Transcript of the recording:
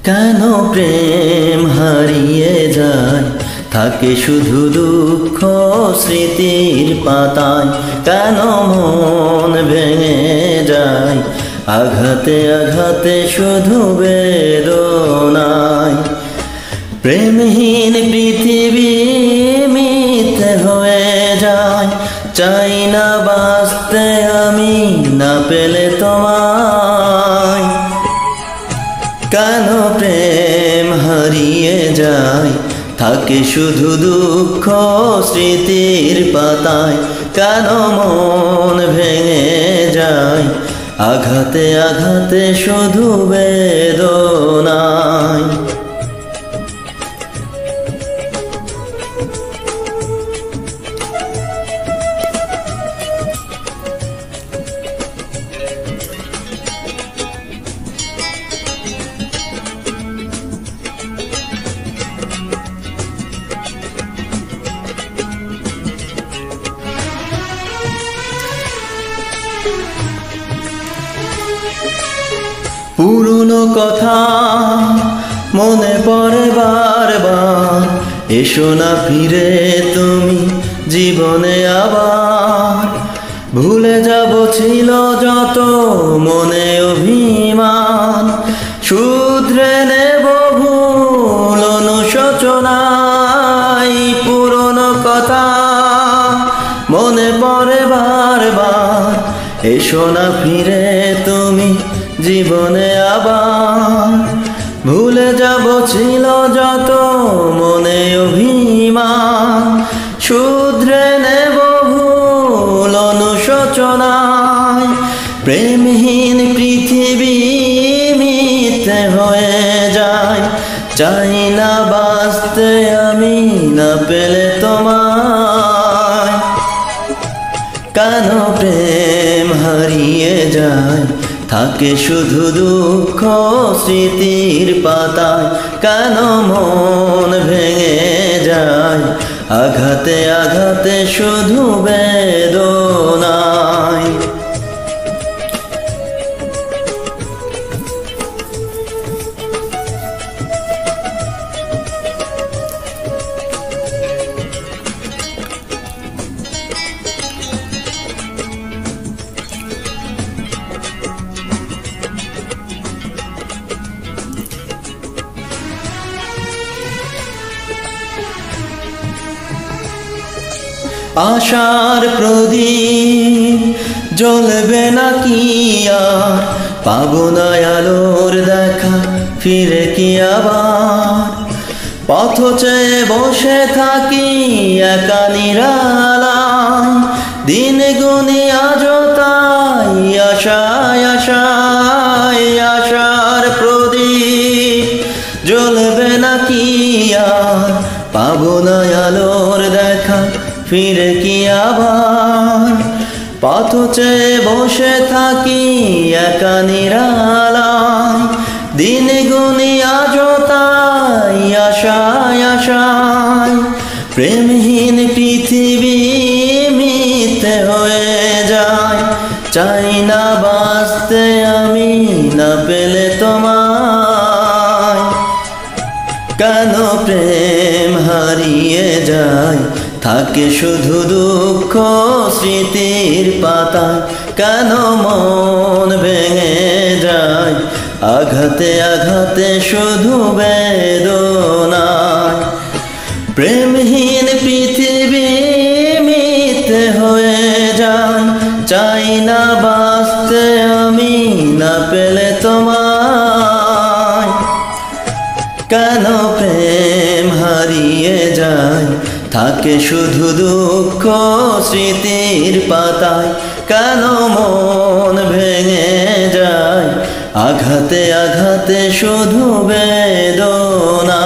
কেন প্রেম হারিয়ে যায়, থাকে শুধু দুঃখ স্মৃতির পাতায়। কেন মন ভেঙে যায়, আঘাতে আঘাতে শুধু বেদনায়। প্রেমহীন পৃথিবী মিথ্যে হয়ে যায়, চাই না বাঁচতে আমি না পেলে তোমায়। কেন প্রেম হারিয়ে যায়, থাকে শুধু দুঃখ স্মৃতির পাতায়। কেন মন ভেঙে যায়, আঘাতে আঘাতে শুধু বেদনায়। পুরনো কথা মনে পড়ে বারবার, এসো না ফিরে তুমি জীবনে আবার। ভুলে যাব ছিল যত মনে অভিমান, শুধরে নেব ভুল অনুশোচনায়। পুরনো কথা মনে পড়ে বারবার, এসো না ফিরে তুমি জীবনে আবার। ভুলে যাব ছিল যত মনে অভিমান, শুধরে নেব ভুল অনুশোচনায়। প্রেমহীন পৃথিবী মিথ্যে হয়ে যায়, চাই না বাঁচতে আমি না পেলে তোমায়। কেন প্রেম হারিয়ে যায়, থাকে শুধু দুঃখ স্মৃতির পাতায়। কেন মন ভেঙে যায়, আঘাতে আঘাতে শুধু বেদনায়। আশার প্রদীপ জ্বলবে নাকি আর, পাবো না আলোর দেখা ফিরে কি আবার। পথ চেয়ে বসে থাকি একা নিরালায়, দিন গুনি আজও তাই আশায় আশায়। আশার প্রদীপ জ্বলবে নাকি আর, পাবো না আলোর দেখা ফিরে কি আবার। পথ চেয়ে বসে থাকি একা নিরালায়, দিন গুনি আজও তাই আশায় আশায়। প্রেমহীন পৃথিবী মিথ্যে হয়ে যায়, চাই না বাঁচতে আমি না পেলে তোমায়। কেন প্রেম হারিয়ে যায়, থাকে শুধু দুঃখ স্মৃতির পাতায়। কেন মন ভেঙে যায়, আঘাতে আঘাতে শুধু বেদনায়। প্রেমহীন পৃথিবী মিথ্যে হয়ে যায়, চাই না বাঁচতে আমি না পেলে তোমায়। কেন প্রেম হারিয়ে যায়, থাকে শুধু দুঃখ স্মৃতির পাতায়। কেন মন ভেঙে যায়, আঘাতে আঘাতে শুধু বেদনা।